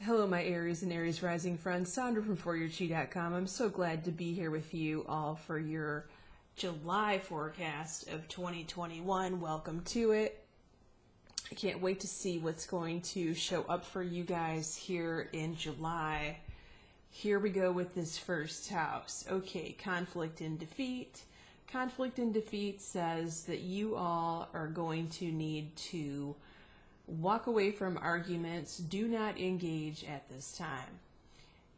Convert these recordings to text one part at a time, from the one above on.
Hello, my Aries and Aries rising friends. Sandra from ForYourChi.com. I'm so glad to be here with you all for your July forecast of 2021. Welcome to it. I can't wait to see what's going to show up for you guys here in July. Here we go with this first house. Okay, conflict and defeat. Conflict and defeat says that you all are going to need to walk away from arguments. Do not engage at this time.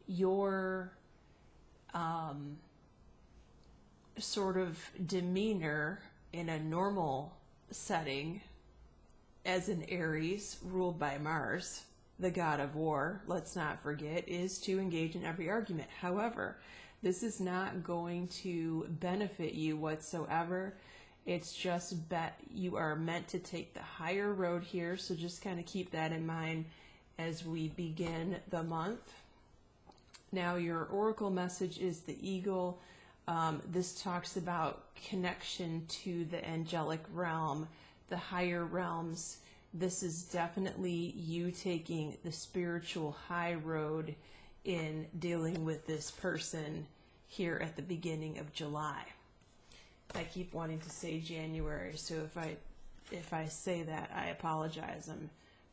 Your sort of demeanor in a normal setting as an Aries ruled by Mars, the god of war, let's not forget, is to engage in every argument. However, this is not going to benefit you whatsoever. It's just you are meant to take the higher road here, so just kind of keep that in mind as we begin the month. Now, your oracle message is the eagle. This talks about connection to the angelic realm, the higher realms. This is definitely you taking the spiritual high road in dealing with this person here at the beginning of July. I keep wanting to say January, so if I say that, I apologize. I'm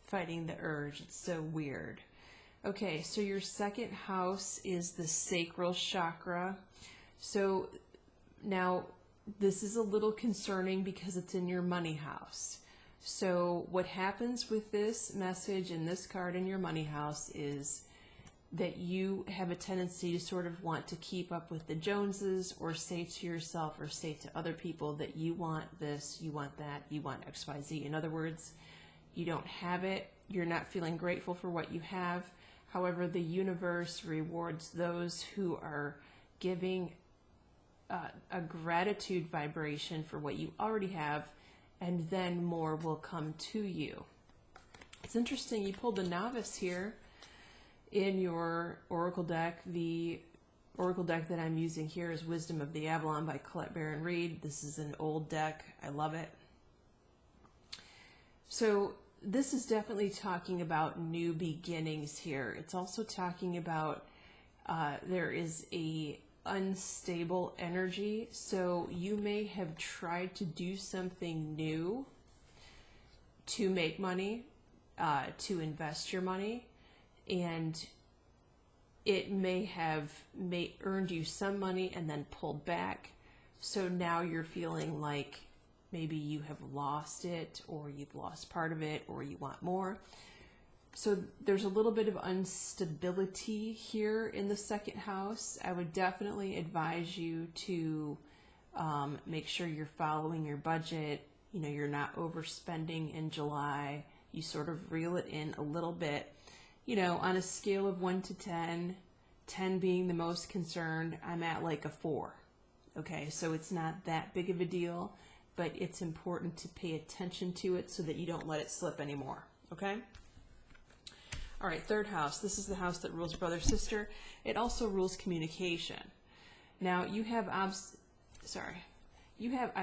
fighting the urge. It's so weird. Okay, so your second house is the sacral chakra. So now this is a little concerning because it's in your money house. So what happens with this message and this card in your money house is that you have a tendency to sort of want to keep up with the Joneses, or say to yourself or say to other people that you want this, you want that, you want XYZ. In other words, you don't have it, you're not feeling grateful for what you have. However, the universe rewards those who are giving a gratitude vibration for what you already have, and then more will come to you. It's interesting, you pulled the novice here in your oracle deck. The oracle deck that I'm using here is Wisdom of the Avalon by Colette Baron Reed. This is an old deck. I love it. So this is definitely talking about new beginnings here. It's also talking about there is a unstable energy. So you may have tried to do something new to make money, to invest your money, and it may have earned you some money and then pulled back. So now you're feeling like maybe you have lost it, or you've lost part of it, or you want more. So there's a little bit of instability here in the second house. I would definitely advise you to make sure you're following your budget. You know, you're not overspending in July. You sort of reel it in a little bit. You know, on a scale of 1 to 10, 10 being the most concerned, I'm at like a 4. Okay, so it's not that big of a deal, but it's important to pay attention to it so that you don't let it slip anymore. Okay? All right, third house. This is the house that rules brother, sister. It also rules communication. Now, you have I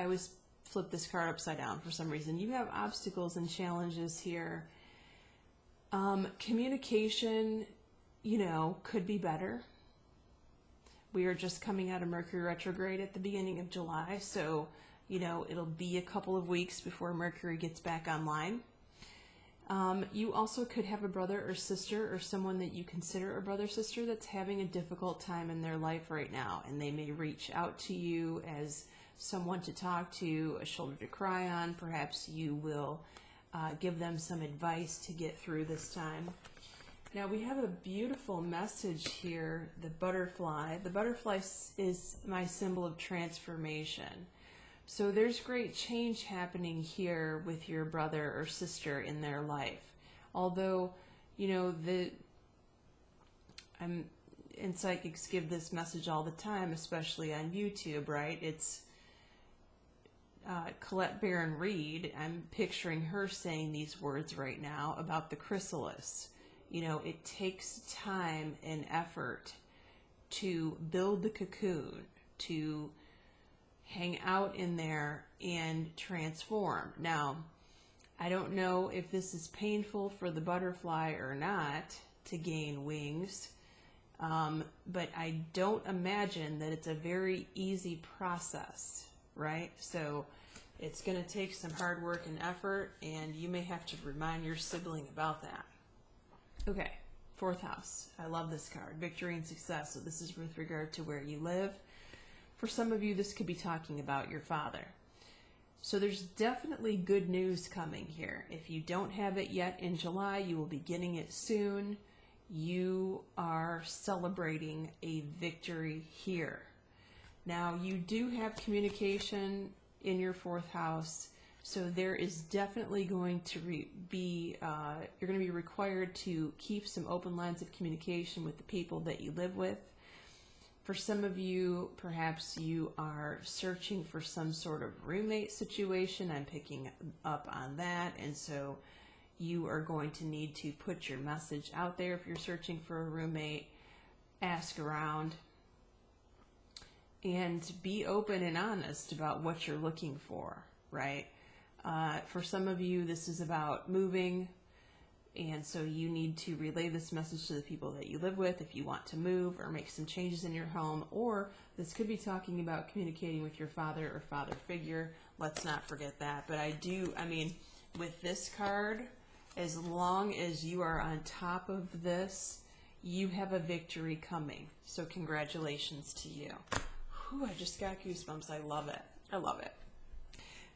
always flip this card upside down for some reason. You have obstacles and challenges here. Communication, you know, could be better. We are just coming out of Mercury retrograde at the beginning of July, so, you know, it'll be a couple of weeks before Mercury gets back online. You also could have a brother or sister, or someone that you consider a brother or sister, that's having a difficult time in their life right now, and they may reach out to you as someone to talk to, a shoulder to cry on. Perhaps you will give them some advice to get through this time. Now we have a beautiful message here, the butterfly. The butterfly is my symbol of transformation. So there's great change happening here with your brother or sister in their life. Although, you know, and psychics give this message all the time, especially on YouTube, right? It's Colette Baron Reed. I'm picturing her saying these words right now about the chrysalis. You know, it takes time and effort to build the cocoon, to hang out in there and transform. Now, I don't know if this is painful for the butterfly or not to gain wings. But I don't imagine that it's a very easy process, right? So it's going to take some hard work and effort, and you may have to remind your sibling about that. Okay, fourth house. I love this card, victory and success. So this is with regard to where you live. For some of you, this could be talking about your father. So there's definitely good news coming here. If you don't have it yet in July, you will be getting it soon. You are celebrating a victory here. Now, you do have communication in your fourth house, so there is definitely going to you're going to be required to keep some open lines of communication with the people that you live with. For some of you, perhaps you are searching for some sort of roommate situation. I'm picking up on that, and so you are going to need to put your message out there if you're searching for a roommate. Ask around and be open and honest about what you're looking for, right? For some of you, this is about moving, and so you need to relay this message to the people that you live with if you want to move or make some changes in your home. Or this could be talking about communicating with your father or father figure. Let's not forget that. But with this card, as long as you are on top of this, you have a victory coming. So congratulations to you. Whew, I just got goosebumps. I love it. I love it.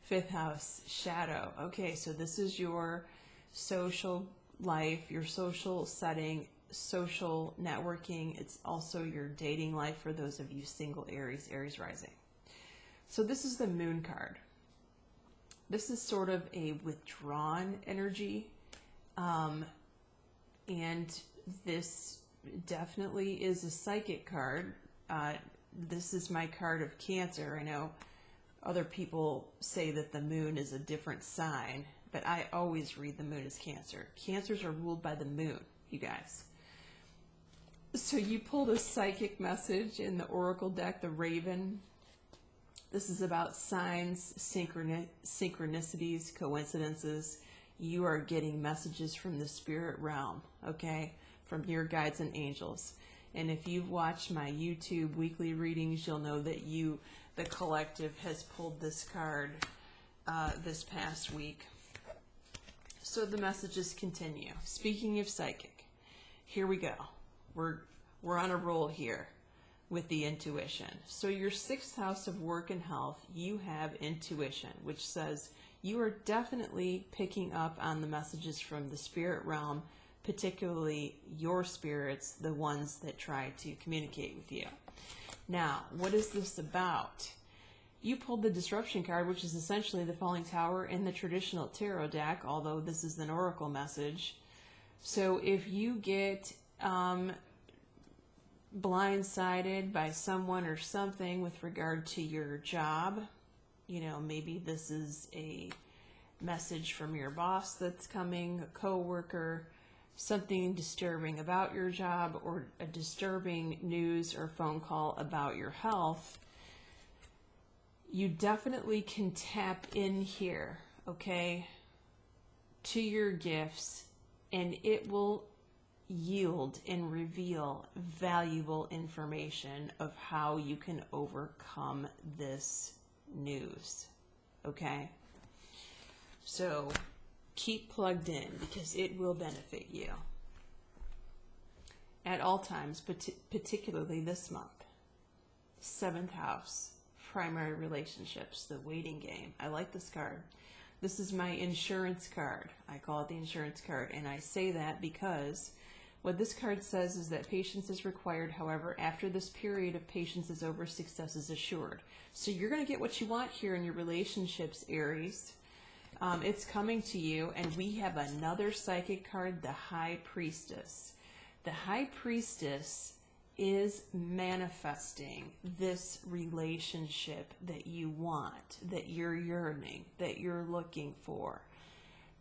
Fifth house, shadow. Okay, so this is your social life, your social setting, social networking. It's also your dating life for those of you single Aries rising. So this is the moon card. This is sort of a withdrawn energy. And this definitely is a psychic card. This is my card of Cancer. I know other people say that the moon is a different sign, but I always read the moon as Cancer. Cancers are ruled by the moon, you guys. So you pulled a psychic message in the Oracle deck, the Raven. This is about signs, synchronicities, coincidences. You are getting messages from the spirit realm, okay, from your guides and angels. And if you've watched my YouTube weekly readings, you'll know that the collective, has pulled this card this past week. So the messages continue. Speaking of psychic, here we go. We're on a roll here with the intuition. So your sixth house of work and health, you have intuition, which says you are definitely picking up on the messages from the spirit realm, particularly your spirits, the ones that try to communicate with you. Now, what is this about? You pulled the disruption card, which is essentially the falling tower in the traditional tarot deck, although this is an oracle message. So if you get blindsided by someone or something with regard to your job, maybe this is a message from your boss that's coming, a coworker, something disturbing about your job, or a disturbing news or phone call about your health, you definitely can tap in here, okay, to your gifts, and it will yield and reveal valuable information of how you can overcome this news, okay? So keep plugged in because it will benefit you at all times, particularly this month. Seventh house, primary relationships, the waiting game. I like this card. This is my insurance card. I call it the insurance card, and I say that because what this card says is that patience is required. However, after this period of patience is over, success is assured. So you're going to get what you want here in your relationships, Aries. It's coming to you, and we have another psychic card, the High Priestess. The High Priestess is manifesting this relationship that you want, that you're yearning, that you're looking for.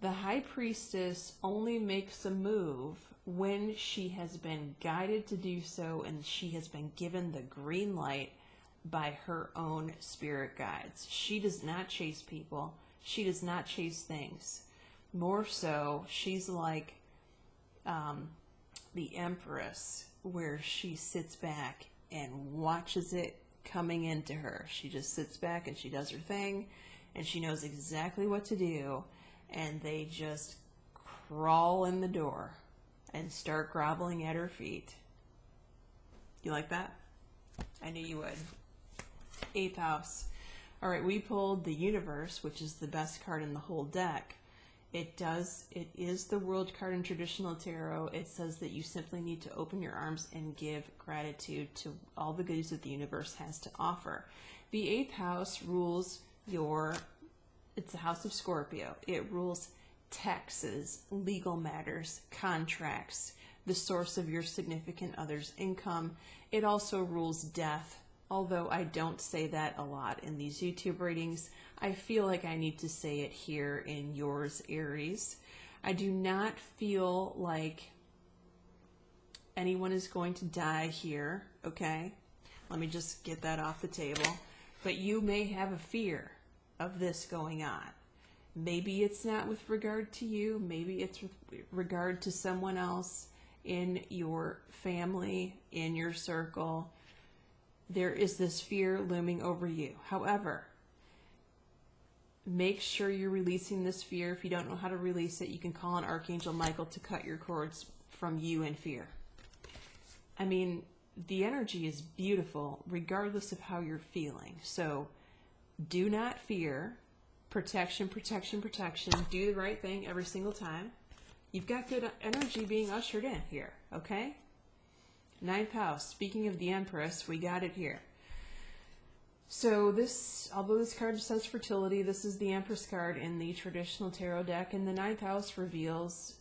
The High Priestess only makes a move when she has been guided to do so and she has been given the green light by her own spirit guides. She does not chase people. She does not chase things. More so, she's like the Empress, where she sits back and watches it coming into her. She just sits back and she does her thing, and she knows exactly what to do, and they just crawl in the door and start groveling at her feet. You like that? I knew you would. 8th house. All right, we pulled the Universe, which is the best card in the whole deck. It is the World card in traditional tarot. It says that you simply need to open your arms and give gratitude to all the goodies that the universe has to offer. The 8th house rules it's the house of Scorpio. It rules taxes, legal matters, contracts, the source of your significant other's income. It also rules death, although I don't say that a lot in these YouTube readings. I feel like I need to say it here in yours, Aries. I do not feel like anyone is going to die here, okay? Let me just get that off the table. But you may have a fear of this going on. Maybe it's not with regard to you. Maybe it's with regard to someone else in your family, in your circle. There is this fear looming over you. However, make sure you're releasing this fear. If you don't know how to release it, you can call on Archangel Michael to cut your cords from you and fear. I mean, the energy is beautiful regardless of how you're feeling. So do not fear. Protection, protection, protection. Do the right thing every single time. You've got good energy being ushered in here, okay? 9th house. Speaking of the Empress, we got it here. So this, although this card says fertility, this is the Empress card in the traditional tarot deck, and the 9th house rules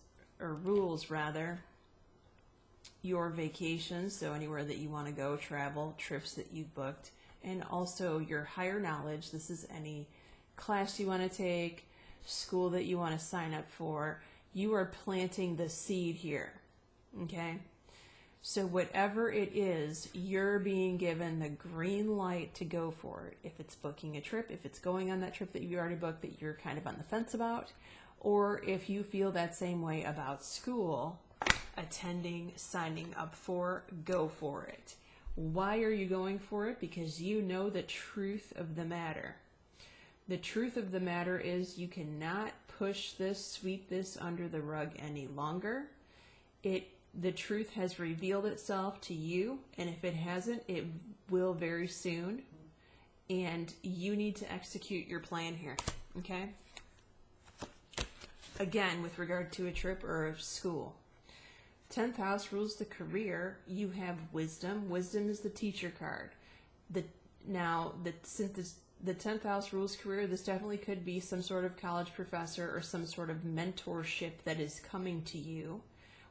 your vacations, so anywhere that you want to go, travel, trips that you've booked, and also your higher knowledge. This is any class you want to take, school that you want to sign up for. You are planting the seed here, okay? So whatever it is, you're being given the green light to go for it. If it's booking a trip, if it's going on that trip that you already booked that you're kind of on the fence about, or if you feel that same way about school, attending, signing up for, go for it. Why are you going for it? Because you know the truth of the matter. The truth of the matter is you cannot push this, sweep this under the rug any longer. The truth has revealed itself to you, and if it hasn't, it will very soon. And you need to execute your plan here, okay? Again, with regard to a trip or a school. 10th house rules the career. You have wisdom. Wisdom is the teacher card. Since the 10th house rules career, this definitely could be some sort of college professor or some sort of mentorship that is coming to you,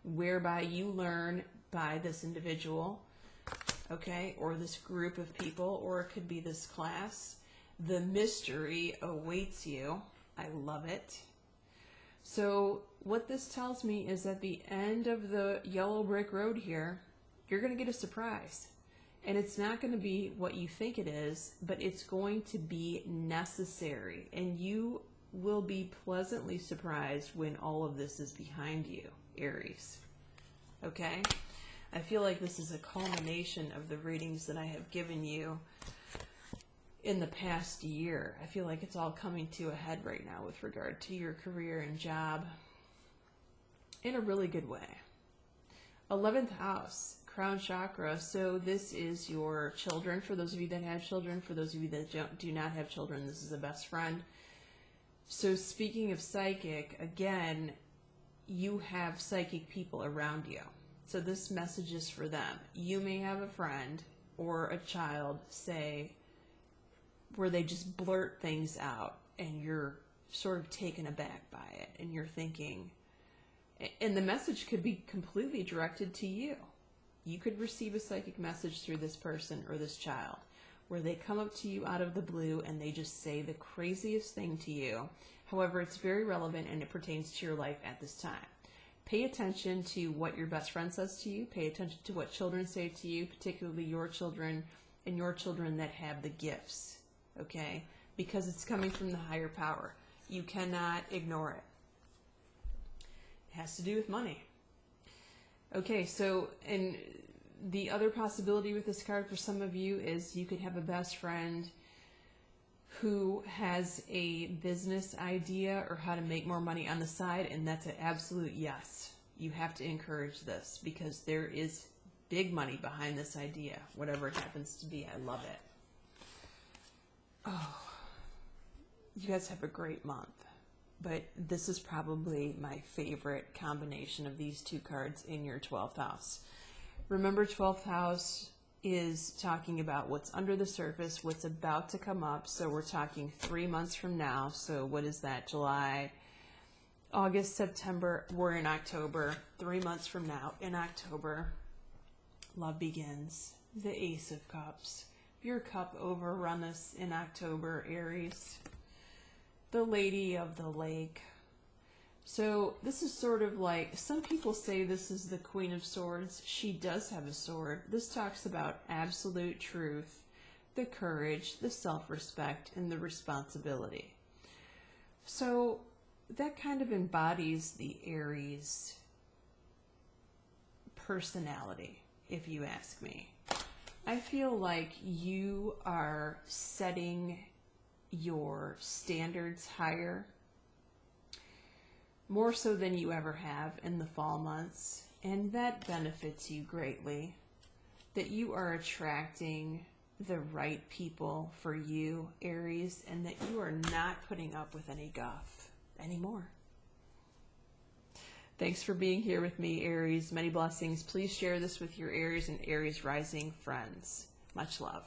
whereby you learn by this individual, okay, or this group of people, or it could be this class. The mystery awaits you. I love it. So what this tells me is at the end of the yellow brick road here, you're going to get a surprise. And it's not going to be what you think it is, but it's going to be necessary. And you will be pleasantly surprised when all of this is behind you, Aries. Okay? I feel like this is a culmination of the readings that I have given you in the past year. I feel like it's all coming to a head right now with regard to your career and job in a really good way. 11th house, crown chakra. So this is your children. For those of you that have children, for those of you that do not have children, this is a best friend. So speaking of psychic, again, you have psychic people around you. So this message is for them. You may have a friend or a child, say, where they just blurt things out and you're sort of taken aback by it and you're thinking, and the message could be completely directed to you. You could receive a psychic message through this person or this child where they come up to you out of the blue and they just say the craziest thing to you. However, it's very relevant and it pertains to your life at this time. Pay attention to what your best friend says to you. Pay attention to what children say to you, particularly your children and your children that have the gifts, okay? Because it's coming from the higher power. You cannot ignore it. It has to do with money. Okay, so, and the other possibility with this card for some of you is you could have a best friend who has a business idea or how to make more money on the side, and that's an absolute yes. You have to encourage this because there is big money behind this idea, whatever it happens to be. I love it. Oh, you guys have a great month, but this is probably my favorite combination of these two cards in your 12th house. Remember, 12th house is talking about what's under the surface, what's about to come up. So we're talking 3 months from now. So what is that? July, August, September. We're in October. 3 months from now, in October, love begins. The Ace of Cups. Your cup over, run this in October, Aries. The Lady of the Lake. So this is sort of like, some people say this is the Queen of Swords. She does have a sword. This talks about absolute truth, the courage, the self-respect, and the responsibility. So that kind of embodies the Aries personality, if you ask me. I feel like you are setting your standards higher, more so than you ever have in the fall months, and that benefits you greatly. That you are attracting the right people for you, Aries, and that you are not putting up with any guff anymore. Thanks for being here with me, Aries. Many blessings. Please share this with your Aries and Aries rising friends. Much love.